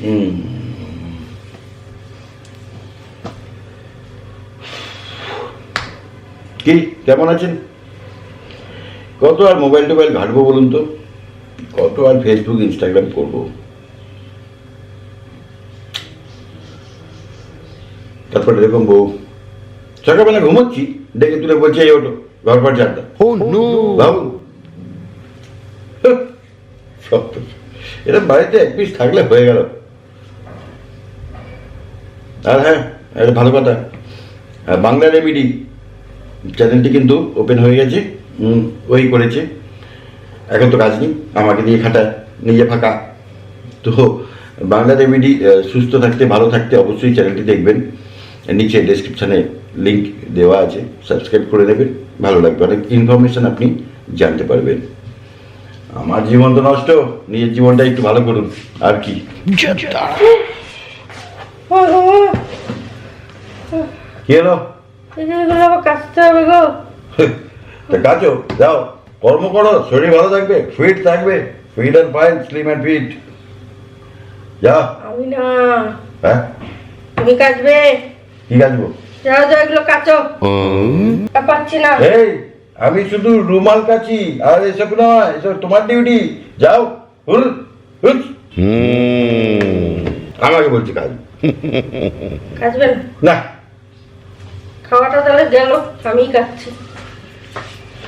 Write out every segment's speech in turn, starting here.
কি কেমন আছেন? কত আর মোবাইল টোবাইল ঘাটবো বলুন তো, কত আর ফেসবুক ইনস্টাগ্রাম করবো। তারপরে দেখুন বউ সকালবেলা ঘুমোচ্ছি, ডেকে তুলে বলছে এই ওটো ঘর পর চারটা। বাবু এটা বাড়িতে এক পিস থাকলে হয়ে গেল। আর হ্যাঁ, এটা ভালো কথা, বাংলা রেমিডি চ্যানেলটি কিন্তু ওপেন হয়ে গেছে। ওই করেছে, এখন তো কাজ নেই, আমাকে দিয়ে খাটায়, নিজে ফাঁকা। তো বাংলা রেমিডি সুস্থ থাকতে ভালো থাকতে অবশ্যই চ্যানেলটি দেখবেন, নিচে ডেসক্রিপশানে লিঙ্ক দেওয়া আছে, সাবস্ক্রাইব করে নেবেন, ভালো লাগবে, অনেক ইনফরমেশান আপনি জানতে পারবেন। আমার জীবন তো নষ্ট, নিজের জীবনটা একটু ভালো করুন আর কি। কি হলো? কাজতে হবে গো। কাজো যাও, কর্ম করো, শরীর ভালো থাকবে, ফিট থাকবে, fit and fine, slim and fit. যা। আমি না। হ্যাঁ তুমি কাজবে? কি কাজবো? যাও যাও, এগুলো কাচো। পাচ্ছি না। এই আমি শুধু রুমাল কাচি, আর এসব নয়, এসব তোমার ডিউটি। যাও। আমাকে বলছি কাজ। কাজবেন না? খাওয়াটা তাহলে গেল, আমি কাচ্ছি।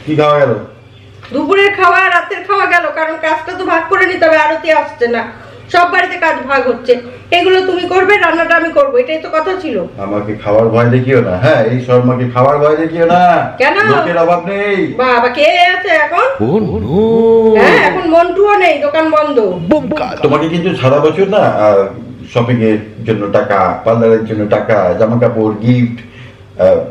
কি খাওয়া গেল? দুপুরের খাওয়া রাতের খাওয়া গেল, কারণ কাজটা তো ভাগ করে নিতে হবে, আরতি আসছে না, সব বাড়িতে কাজ ভাগ হচ্ছে। এগুলো তুমি করবে, রান্নাটা আমি করবো, এটাই তো কথা ছিল। আমাকে খাওয়ার ভয় দেখিও না। হ্যাঁ, এই শর্মাকে খাওয়ার ভয় দেখিও না। কেন? লোকের অভাব নেই। বাবা কে আছে এখন? হ্যাঁ, এখন মন্টুও নেই, দোকান বন্ধ। তোমাকে কিন্তু সারা বছর না শপিং এর জন্য টাকা, পার্লারের জন্য টাকা, জামা কাপড়, গিফট,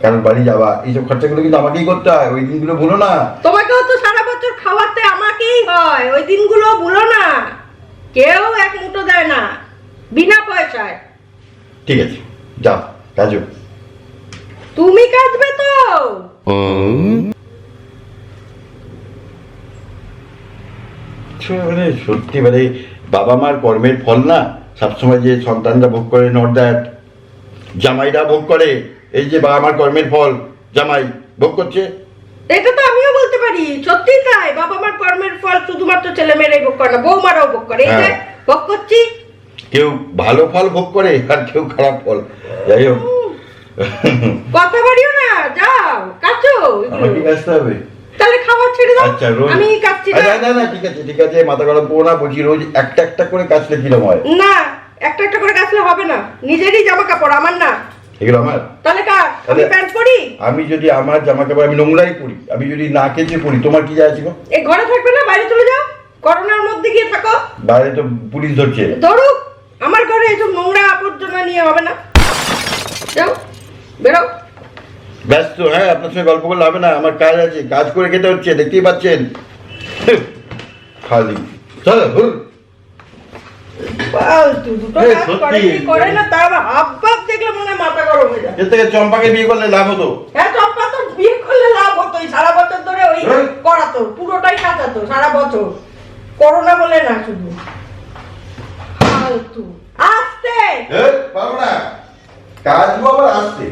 কারোর বাড়ি যাওয়া, এইসব খরচাগুলো কিন্তু আমাকেই করতে হয়। ওই দিনগুলো ভুলো না। তোমাকেও তো সারা বছর খাওয়াতে আমাকেই হয়, ওই দিনগুলো ভুলো না। কেউ এক মুঠো দেয় না বিনা পয়সায়। ঠিক আছে, যাও কাজু। তুমি কাজবে তো? মানে সত্যি, মানে বাবা মার কর্মের ফল না সবসময় যে সন্তানরা ভোগ করে, নট দ্যাট জামাইরা ভোগ করে। এই যে বাবা মার কর্মের ফল জামাই ভোগ করছে, এটা তো আমিও বলতে পারি, সত্যি তাই। বাবা মার কর্মের ফল শুধুমাত্র ছেলে মেয়েরাই ভোগ করে না, বৌমারাও ভোগ করে। এই যে ভোগ করছি, কেউ ভালো ফল ভোগ করে আর কেউ খারাপ ফল। যাই হোক, কথা বাড়িও না, যাও কাচো। আমাকে কাজতে হবে তাহলে খাবার ছেড়ে দাও। আচ্ছা, রোজ আমি কাচ্ছি না। না, ঠিক আছে ঠিক আছে, মাথা গরম করো না। বলছি রোজ একটা একটা করে কাচলে কিরকম হয়? না, একটা একটা করে কাচলে হবে না, নিজেরই জামা কাপড়, আমার না। এগুলো আমার? তাহলে কার? আমি প্যান্ট পরি। আমি যদি আমার জামা কাপড় আমি নোংরাই পরি, আমি যদি না কেচে পরি, তোমার কি যায় আছে গো? এই ঘরে থাকবে না, বাইরে চলে যাও, করোনার মধ্যে গিয়ে থাকো। বাইরে তো পুলিশ ধরছে। ধরুক, আমার ঘরে এসব নোংরা আবর্জনা নিয়ে হবে না। যাও, বেরো। ব্যস্ত, হ্যাঁ, আপনার সঙ্গে গল্প করলে হবে না, আমার কাজ আছে, কাজ করে খেতে হচ্ছে, দেখতেই পাচ্ছেন। খালি চলো। চম্পাকে বিয়ে করলে লাভ হতো। হ্যাঁ, চম্পা তো বিয়ে করলে লাভ হতো, সারা বছর ধরে ওই করাতো, পুরোটাই কাটাতো সারা বছর। করোনা বলে না শুধু, ফালতু। আসতে পারবো না, কাজ আবার আসতে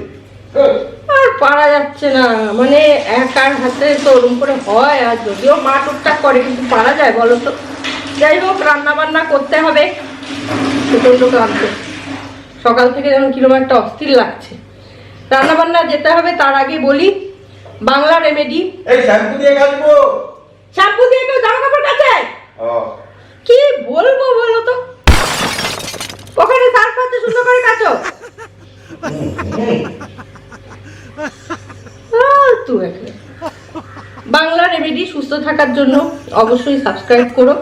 আর পারা যাচ্ছে না, মানে একার হাতে তো ওরকম করে হয়। আর যদিও মা টুকটাক করে, কিন্তু পারা যায় বলো তো? যাই হোক, রান্না বান্না করতে হবে। প্রচন্ড ক্লান্ত, সকাল থেকে যেমন কিরকম একটা অস্থির লাগছে। রান্না বান্না যেতে হবে, তার আগে বলি বাংলা রেমেডি। শ্যাম্পু দিয়ে কাচবো। শ্যাম্পু দিয়ে কেউ জামা কাপড় কাচে? কি বলবো বলো তো? ওখানে সার্ফ আছে, সুন্দর করে কাচো। বাংলা রেমেডি সুস্থ থাকার জন্য অবশ্যই সাবস্ক্রাইব করো,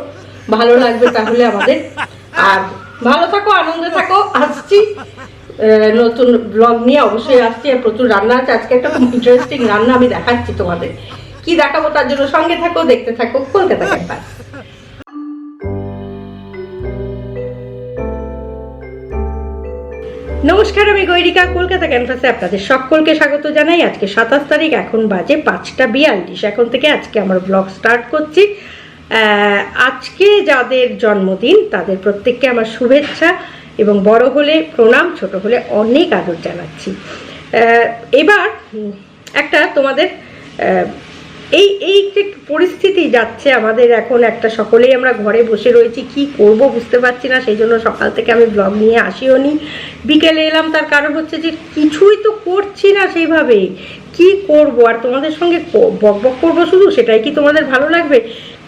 ভালো লাগবে তাহলে আমাদের। আর ভালো থাকো, আনন্দে থাকো। আসছি নতুন ব্লগ নিয়ে, অবশ্যই আসছি। আর প্রচুর রান্না আছে আজকে, একটা খুব ইন্টারেস্টিং রান্না আমি দেখাচ্ছি তোমাদের। কি দেখাবো তার জন্য সঙ্গে থাকো, দেখতে থাকো কলকাতা ক্যাম্পাস। নমস্কার, আমি গৈরিকা, কলকাতা ক্যাম্পাসে আপনাদের সকলকে স্বাগত জানাই। আজকে 27 তারিখ, এখন বাজে 5টা 42। এখন থেকে আজকে আমার ব্লগ স্টার্ট করছি। আজকে যাদের জন্মদিন তাদের প্রত্যেককে আমার শুভেচ্ছা এবং বড় হলে প্রণাম, ছোট হলে অনেক আদর জানাচ্ছি। এবার একটা তোমাদের এই যে পরিস্থিতি যাচ্ছে আমাদের এখন, একটা সকলেই আমরা ঘরে বসে রয়েছি, কি করব বুঝতে পারছি না, সেই জন্য সকাল থেকে আমি ব্লগ নিয়ে আসিও নি, বিকেলে এলাম। তার কারণ হচ্ছে যে কিছুই তো করছি না সেইভাবে, কি করব আর তোমাদের সঙ্গে বক বক করবো শুধু, সেটাই কি তোমাদের ভালো লাগবে?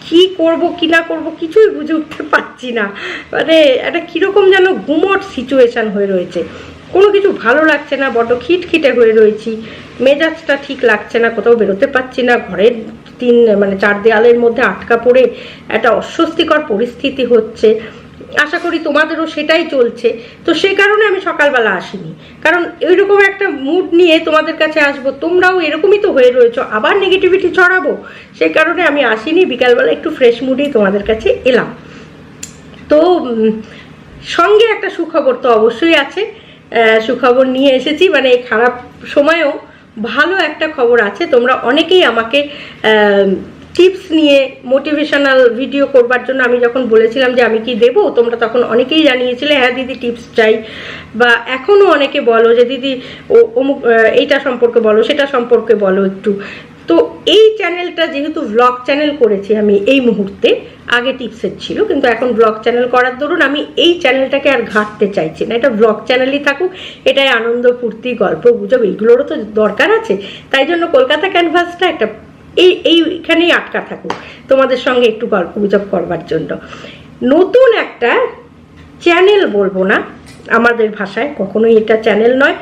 কি করব কি না করব কিছুই বুঝে উঠতে পারছি না, মানে একটা কীরকম যেন গুমট সিচুয়েশান হয়ে রয়েছে, কোনো কিছু ভালো লাগছে না, বড্ড খিটখিটে হয়ে রয়েছি, মেজাজটা ঠিক লাগছে না, কোথাও বেরোতে পারছি না, ঘরের মানে 4 দেয়ালের মধ্যে আটকা পড়ে একটা অস্বস্তিকর পরিস্থিতি হচ্ছে। আশা করি তোমাদেরও সেটাই চলছে। তো সেই কারণে আমি সকালবেলা আসিনি, কারণ এইরকম একটা মুড নিয়ে তোমাদের কাছে আসবো, তোমরাও এরকমই তো হয়ে রয়েছো, আবার নেগেটিভিটি ছড়াবো, সেই কারণে আমি আসিনি, বিকালবেলা একটু ফ্রেশ মুডেই তোমাদের কাছে এলাম। তো সঙ্গে একটা সুখবর তো অবশ্যই আছে, সুখবর নিয়ে এসেছি, মানে এই খারাপ সময়েও ভালো একটা খবর আছে। তোমরা অনেকেই আমাকে টিপস নিয়ে মোটিভেশনাল ভিডিও করবার জন্য আমি যখন বলেছিলাম যে আমি কি দেব, তোমরা তখন অনেকেই জানিয়েছিলে হ্যাঁ দিদি টিপস চাই, বা এখনও অনেকে বলো যে দিদি অমুক এইটা সম্পর্কে বলো, সেটা সম্পর্কে বলো একটু। তো এই চ্যানেলটা যেহেতু ব্লগ চ্যানেল করেছি আমি এই মুহূর্তে, আগে টিপসের ছিল, কিন্তু এখন ব্লগ চ্যানেল করার দরুন আমি এই চ্যানেলটাকে আর ঘাটতে চাইছি না, এটা ব্লগ চ্যানেলই থাকুক, এটাই আনন্দ ফুর্তি গল্প গুজব এইগুলোরও তো দরকার আছে। তাই জন্য কলকাতা ক্যানভাসটা একটা এইখানেই আটকা থাকুক, তোমাদের সঙ্গে একটু গল্প গুজব করবার জন্য। নতুন একটা চ্যানেল বলবো না, আমাদের ভাষায় কখনোই এটা চ্যানেল নয়,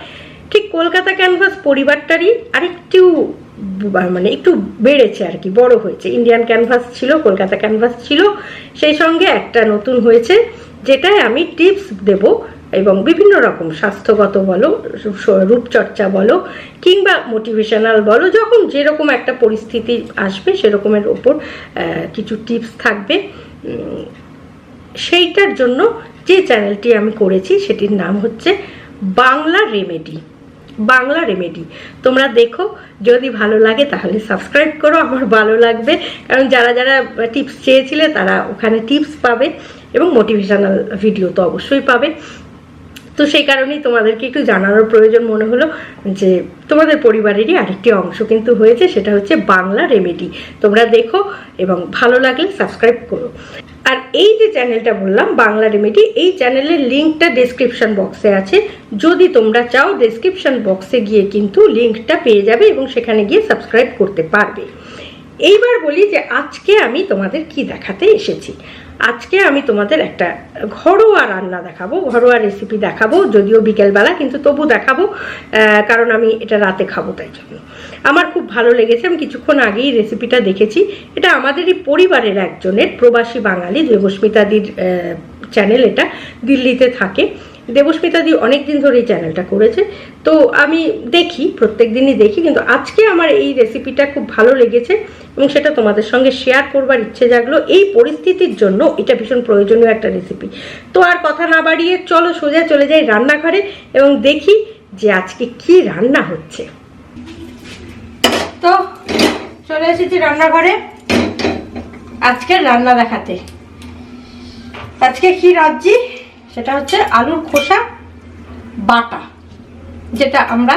ঠিক কলকাতা ক্যানভাস পরিবারটারই আরেকটু মানে একটু বেড়েছে আর কি, বড় হয়েছে। ইন্ডিয়ান ক্যানভাস ছিল, কলকাতা ক্যানভাস ছিল, সেই সঙ্গে একটা নতুন হয়েছে যেটায় আমি টিপস দেব, এবং বিভিন্ন রকম স্বাস্থ্যগত বলো, রূপচর্চা বলো, কিংবা মোটিভেশনাল বলো, যখন যেরকম একটা পরিস্থিতি আসবে সেরকমের ওপর কিছু টিপস থাকবে। সেইটার জন্য যে চ্যানেলটি আমি করেছি সেটির নাম হচ্ছে বাংলা রেমেডি। বাংলা রেমেডি তোমরা দেখো, যদি ভালো লাগে তাহলে সাবস্ক্রাইব করো, আমার ভালো লাগবে, কারণ যারা যারা টিপস চেয়েছিলে তারা ওখানে টিপস পাবে এবং মোটিভেশনাল ভিডিও তো অবশ্যই পাবে। তো সেই কারণেই তোমাদেরকে একটু জানানোর প্রয়োজন মনে হলো যে তোমাদের পরিবারেরই আরেকটি অংশ কিন্তু হয়েছে, সেটা হচ্ছে বাংলা রেমেডি। তোমরা দেখো এবং ভালো লাগলে সাবস্ক্রাইব করো। আর এই যে চ্যানেলটা বললাম বাংলা রেমেডি, এই চ্যানেলের লিঙ্কটা ডেসক্রিপশন বক্সে আছে, যদি তোমরা চাও ডেসক্রিপশন বক্সে গিয়ে কিন্তু লিঙ্কটা পেয়ে যাবে এবং সেখানে গিয়ে সাবস্ক্রাইব করতে পারবে। এইবার বলি যে আজকে আমি তোমাদের কি দেখাতে এসেছি। আজকে আমি তোমাদের একটা ঘরোয়া রান্না দেখাবো, ঘরোয়া রেসিপি দেখাবো, যদিও বিকেলবেলা, কিন্তু তবু দেখাবো, কারণ আমি এটা রাতে খাবো, তাই জন্য আমার খুব ভালো লেগেছে। আমি কিছুক্ষণ আগেই রেসিপিটা দেখেছি, এটা আমাদেরই পরিবারের একজনের, প্রবাসী বাঙালি দেবস্মিতাদির চ্যানেল, এটা দিল্লিতে থাকে। দেবস্মিতাদি অনেক দিন ধরে এই চ্যানেলটা করেছে, তো আমি দেখি, প্রত্যেক দিনই দেখি, কিন্তু আজকে আমার এই রেসিপিটা খুব ভালো লেগেছে এবং সেটা তোমাদের সঙ্গে শেয়ার করবার ইচ্ছে জাগলো। এই পরিস্থিতির জন্য এটা ভীষণ প্রয়োজনীয় একটা রেসিপি। তো আর কথা না বাড়িয়ে চলো সোজা চলে যাই রান্নাঘরে এবং দেখি যে আজকে কি রান্না হচ্ছে। তো চলে এসেছি রান্নাঘরে আজকের রান্না দেখাতে। আজকে কি রাঁধছি সেটা হচ্ছে আলুর খোসা বাটা, যেটা আমরা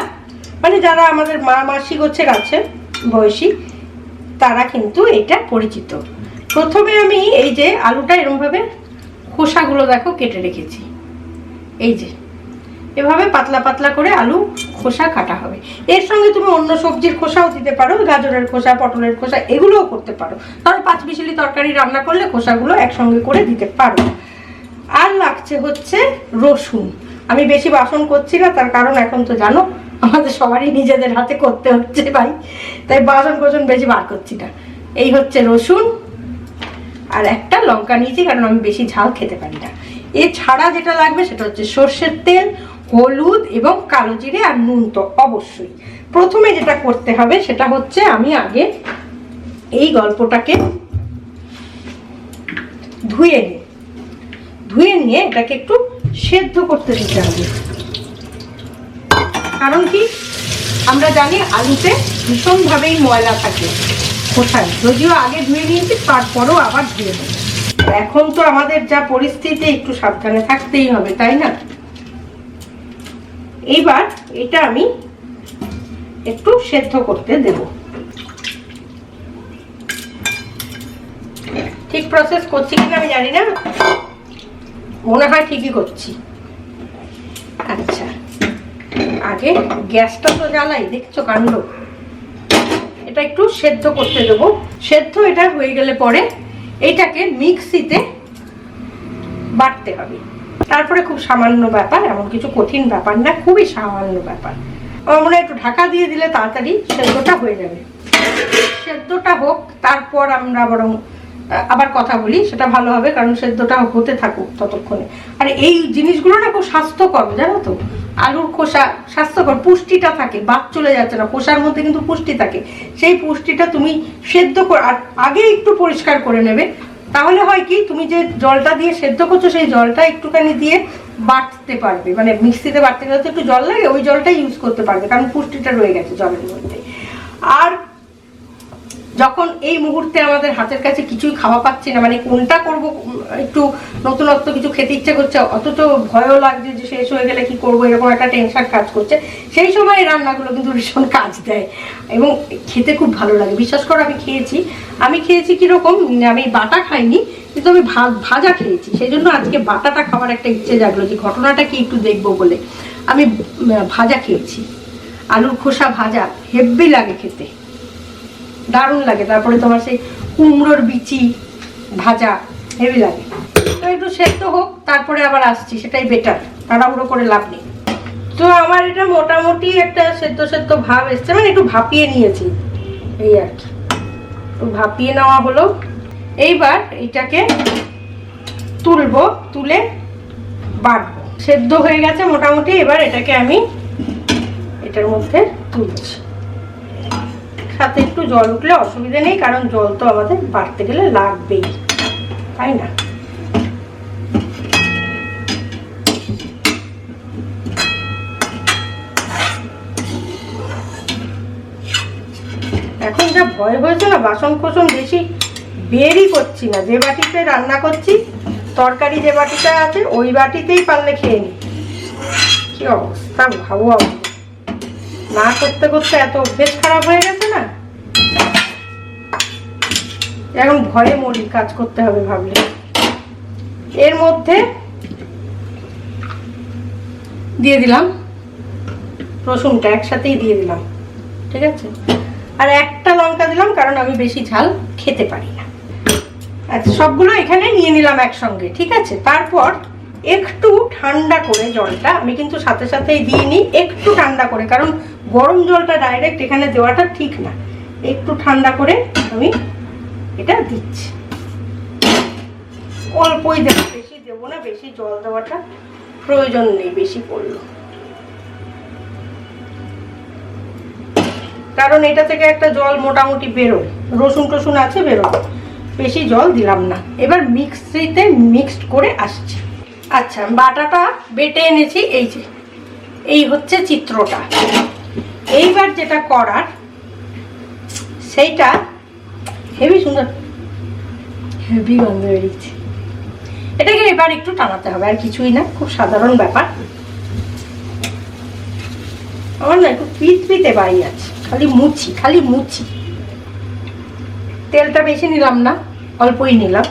মানে যারা আমাদের মা মাসি গোছের আছে বয়সী তারা কিন্তু এটা পরিচিত। প্রথমে আমি এই যে আলুটা এরকমভাবে খোসাগুলো দেখো কেটে রেখেছি, এই যে এভাবে পাতলা পাতলা করে আলু খোসা কাটা হবে। এর সঙ্গে তুমি অন্য সবজির খোসাও দিতে পারো, গাজরের খোসা, পটলের খোসা, এগুলোও করতে পারো, তাহলে 5 বিশালি তরকারি রান্না করলে খোসাগুলো একসঙ্গে করে দিতে পারো। আর লাগছে হচ্ছে রসুন। আমি বেশি বাসন করছি না, তার কারণ এখন তো জানো আমাদের সবারই নিজেদের হাতে করতে হচ্ছে ভাই, তাই বাসন কোসন বেশি বার করছি না। এই হচ্ছে রসুন আর একটা লঙ্কা নিয়েছি, কারণ আমি বেশি ঝাল খেতে পারি না। এছাড়া যেটা লাগবে সেটা হচ্ছে সর্ষের তেল, হলুদ এবং কালো জিরে আর নুন তো অবশ্যই। প্রথমে যেটা করতে হবে সেটা হচ্ছে আমি আগে এই গল্পটাকে ধুয়ে নিয়ে এটাকে একটু সেদ্ধ করতে দিতে হবে। কারণ কি আমরা জানি আলুতে ভীষণভাবেই ময়লা থাকে, কোথায়, যদিও আগে ধুয়ে নিয়েছি তারপরেও আবার ধুয়ে দেবো। এখন তো আমাদের যা পরিস্থিতি একটু সাবধানে থাকতেই হবে, তাই না? এইবার এটা আমি একটু সেদ্ধ করতে দেব। ঠিক প্রসেস করছি কিনা আমি জানি না, মনে হয় ঠিকই করছি। আচ্ছা, আগে গ্যাসটা তো জ্বালাই, দেখছো কাণ্ড। এটা একটু সেদ্ধ করতে দেবো। সেদ্ধ এটা হয়ে গেলে পরে এইটাকে মিক্সিতে বাটতে হবে। তারপরে খুব সামান্য ব্যাপার, এমন কিছু কঠিন ব্যাপার না, খুবই সামান্য ব্যাপার। আমার মনে হয় একটু ঢাকা দিয়ে দিলে তাড়াতাড়ি সেদ্ধটা হয়ে যাবে। সেদ্ধটা হোক, তারপর আমরা বরং আবার কথা বলি, সেটা ভালো হবে, কারণ সেদ্ধটা হতে থাকুক ততক্ষণে। আর এই জিনিসগুলো না খুব স্বাস্থ্যকর, জানো তো? আলুর খোসা স্বাস্থ্যকর, পুষ্টিটা থাকে, বাদ চলে যাচ্ছে না, খোসার মধ্যে কিন্তু পুষ্টি থাকে। সেই পুষ্টিটা তুমি সেদ্ধ করে আর আগে একটু পরিষ্কার করে নেবে, তাহলে হয় কি, তুমি যে জলটা দিয়ে সেদ্ধ করছো সেই জলটা একটুখানি দিয়ে বাটতে পারবে, মানে মিক্সিতে বাটতে গেলে তো একটু জল লাগে, ওই জলটাই ইউজ করতে পারবে, কারণ পুষ্টিটা রয়ে গেছে জলের মধ্যে। আর যখন এই মুহূর্তে আমাদের হাতের কাছে কিছুই খাওয়া পাচ্ছি না, মানে কোনটা করব, একটু নতুনত্ব কিছু খেতে ইচ্ছে করছে, অথচ ভয়ও লাগছে যে শেষ হয়ে গেলে কি করবো, এরকম একটা টেনশন কাজ করছে, সেই সময় এই রান্নাগুলো কিন্তু ভীষণ কাজ দেয় এবং খেতে খুব ভালো লাগে। বিশ্বাস করো, আমি খেয়েছি কিরকম, আমি বাটা খাইনি, কিন্তু আমি ভাজা খেয়েছি, সেই জন্য আজকে বাটাটা খাওয়ার একটা ইচ্ছে জাগলো, যে ঘটনাটা কি একটু দেখবো বলে আমি ভাজা খেয়েছি। আলুর খোসা ভাজা হেব্বি লাগে খেতে, দারুণ লাগে। তারপরে তোমার সেই কুমড়োর বিচি ভাজা হেভি লাগে। তো একটু সেদ্ধ হোক, তারপরে আবার আসছি, সেটাই বেটার, তাড়াহুড়ো করে লাভ নেই। তো আমার এটা মোটামুটি একটা সেদ্ধ সেদ্ধ ভাব এসছে, মানে একটু ভাপিয়ে নিয়েছি, এই আর কি, একটু ভাপিয়ে নেওয়া হলো। এইবার এটাকে তুলবো, তুলে বাটবো। সেদ্ধ হয়ে গেছে মোটামুটি, এবার এটাকে আমি এটার মধ্যে তুলছি। সাথে একটু জল উঠলে অসুবিধা নেই, কারণ জল তো আমাদের বাড়তে গেলে লাগবেই, তাই না? এখন যা ভয় হয়েছে না, বাসন কোসন বেশি বেরই করছি না, যে বাটিতে রান্না করছি, তরকারি যে বাটিটা আছে ওই বাটিতেই পারলে খেয়ে নি। কি অবস্থা ভাবো, না করতে করতে এত অভ্যেস খারাপ হয়ে গেছে না, এখন ভয়ে মরি কাজ করতে হবে ভাবলে। এর মধ্যে দিয়ে দিলাম রসুনটা, একসাথেই দিয়ে দিলাম, ঠিক আছে? আর একটা লঙ্কা দিলাম, কারণ আমি বেশি ঝাল খেতে পারি না। আচ্ছা, সবগুলো এখানে নিয়ে নিলাম একসঙ্গে, ঠিক আছে? তারপর একটু ঠান্ডা করে জলটা, আমি কিন্তু সাথে সাথেই দিইনি, একটু ঠান্ডা করে, কারণ গরম জলটা ডাইরেক্ট এখানে দেওয়াটা ঠিক না, একটু ঠান্ডা করে আমি এটা দিচ্ছি। অল্পই দেবো, বেশি দেবো না, বেশি জল দেওয়াটা প্রয়োজন নেই বেশি পড়লো, কারণ এটা থেকে একটা জল মোটামুটি বেরোয়, রসুন টসুন আছে বেরোয়, বেশি জল দিলাম না। এবার মিক্সিতে মিক্সড করে আসছি। আচ্ছা, বাটাটা বেটে এনেছি, এই যে এই হচ্ছে চিত্রটা। এইবার যেটা করার, সেইটা হেভি সুন্দর, হেভি গন্ধ বেরিয়েছে। এটাকে এবার একটু টানাতে হবে, আর কিছুই না, খুব সাধারণ ব্যাপার। আমার না একটু পিতে বাড়ি আছে, খালি মুছি। তেলটা বেশি নিলাম না, অল্পই নিলাম,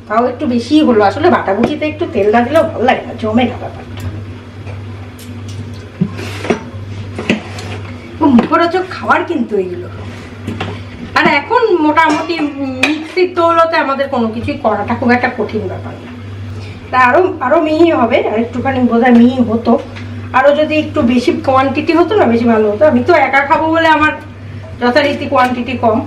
তাও একটু বেশিই হলো। আসলে বাটাবুচিতে একটু তেল না দিলেও ভালো লাগে না, জমে না ব্যাপারটা। মুখরোচক খাবার কিন্তু এগুলো। আর এখন মোটামুটি মিক্সির দৌলতে আমাদের কোনো কিছুই করাটা খুব একটা কঠিন ব্যাপার না। আরো মিহি হবে, আর একটুখানি বোধহয় মিহি হতো, আরো যদি একটু বেশি কোয়ান্টিটি হতো না, বেশি ভালো হতো। আমি তো একা খাবো বলে আমার যথারীতি কোয়ান্টিটি কম।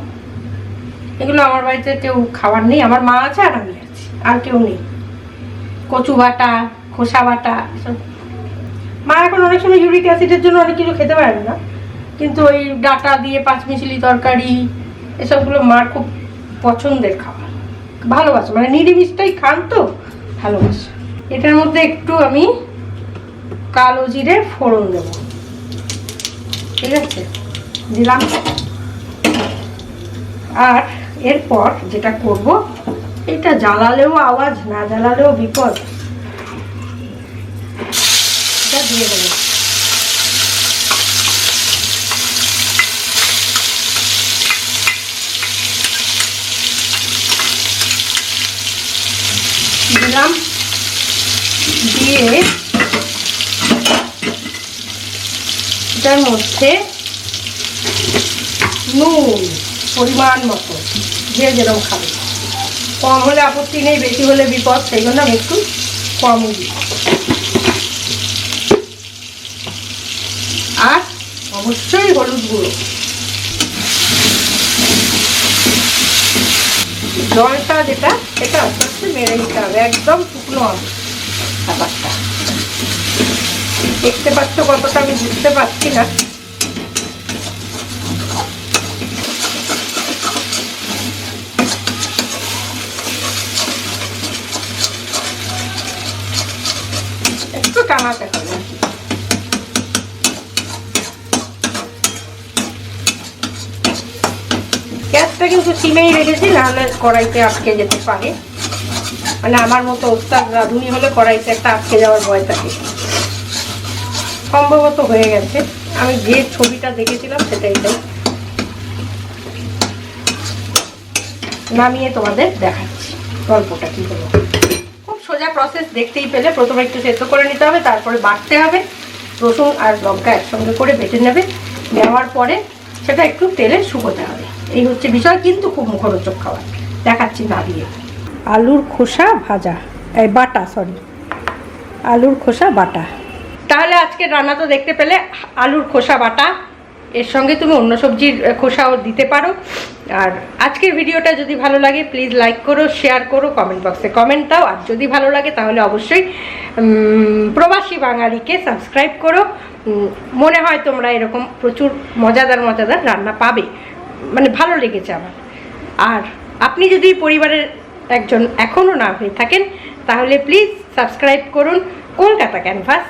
এগুলো আমার বাড়িতে কেউ খাবার নেই, আমার মা আছে আর আমি আছি, আর কেউ নেই। কচু বাটা, খোসা বাটা, এসব মা এখন অনেক সময় ইউরিক অ্যাসিডের জন্য অনেক কিছু খেতে পারে না, কিন্তু ওই ডাটা দিয়ে পাঁচমিশালি তরকারি এসবগুলো মার খুব পছন্দের খাবার, ভালোবাসে, মানে নিরামিষটাই খান তো ভালোবাসে। এটার মধ্যে একটু আমি কালো জিরে ফোড়ন দেব, ঠিক আছে? দিলাম। আর এরপর যেটা করব, এটা জ্বালালেও আওয়াজ, না জ্বালালেও বিপদ, এটা দিয়ে দেবো। দিলাম, দিয়ে এটার মধ্যে নুন পরিমাণ মতো, যে যেরকম খাবে, কম হলে আপত্তি নেই, বেশি হলে বিপদ, সেই জন্য আমি একটু কমই দিই। আর অবশ্যই হলুদ গুঁড়ো। জলটা যেটা, সেটা আস্তে আস্তে মেরে দিতে হবে, একদম শুকনো হবে ব্যাপারটা। দেখতে পাচ্ছ কতটা আমি বুঝতে পারছি না। একটু টানাতে হবে। গ্যাসটা কিন্তু সিমেই রেখেছি, নাহলে কড়াইতে আটকে যেতে পারে। মানে আমার মতো ওস্তাদ রাঁধুনি হলে কড়াইতে একটা আটকে যাওয়ার ভয় থাকে। সম্ভবত হয়ে গেছে, আমি যে ছবিটা দেখেছিলাম সেটাই তাই। নামিয়ে তোমাদের দেখাচ্ছি গল্পটা কি হলো। খুব সোজা প্রসেস, দেখতেই পেলে। প্রথমে একটু সেদ্ধ করে নিতে হবে, তারপরে বাটতে হবে, রসুন আর লঙ্কা একসঙ্গে করে বেটে নেবে। নেওয়ার পরে সেটা একটু তেলে শুকোতে হবে, এই হচ্ছে বিষয়। কিন্তু খুব মুখরোচক খাবার, দেখাচ্ছি নামিয়ে। আলুর খোসা ভাজা, এই বাটা, সরি, আলুর খোসা বাটা। তাহলে আজকের রান্না তো দেখতে পেলে, আলুর খোসা বাটা। এর সঙ্গে তুমি অন্য সবজির খোসাও দিতে পারো। আর আজকের ভিডিওটা যদি ভালো লাগে প্লিজ লাইক করো, শেয়ার করো, কমেন্ট বক্সে কমেন্ট দাও। আর যদি ভালো লাগে তাহলে অবশ্যই প্রবাসী বাঙালিকে সাবস্ক্রাইব করো। মনে হয় তোমরা এরকম প্রচুর মজাদার মজাদার রান্না পাবে, মানে ভালো লেগেছে আমার। আর আপনি যদি পরিবারের একজন এখনও না হয়ে থাকেন তাহলে প্লিজ সাবস্ক্রাইব করুন কলকাতা ক্যানভাস।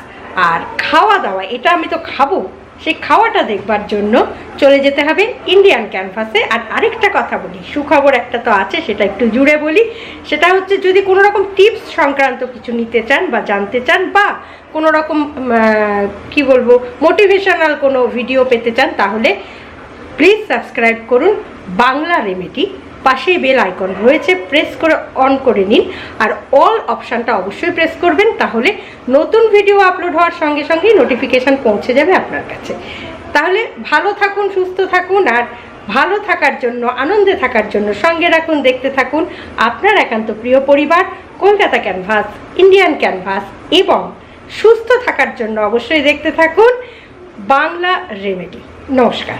আর খাওয়া দাওয়া, এটা আমি তো খাবো, সেই খাওয়াটা দেখবার জন্য চলে যেতে হবে ইন্ডিয়ান ক্যানভাসে। আর আরেকটা কথা বলি, সুখবর একটা তো আছে, সেটা একটু জুড়ে বলি। সেটা হচ্ছে, যদি কোনো রকম টিপস সংক্রান্ত কিছু নিতে চান বা জানতে চান, বা কোনো রকম কি বলবো, মোটিভেশনাল কোনো ভিডিও পেতে চান, তাহলে প্লিজ সাবস্ক্রাইব করুন বাংলা রেমেডি। পাশেই বেল আইকন রয়েছে, প্রেস করে অন করে নিন। আর অল অপশানটা অবশ্যই প্রেস করবেন, তাহলে নতুন ভিডিও আপলোড হওয়ার সঙ্গে সঙ্গেই নোটিফিকেশান পৌঁছে যাবে আপনার কাছে। তাহলে ভালো থাকুন, সুস্থ থাকুন। আর ভালো থাকার জন্য, আনন্দে থাকার জন্য সঙ্গে রাখুন, দেখতে থাকুন আপনার একান্ত প্রিয় পরিবার কলকাতা ক্যানভাস, ইন্ডিয়ান ক্যানভাস। এবং সুস্থ থাকার জন্য অবশ্যই দেখতে থাকুন বাংলা রেমেডি। নমস্কার।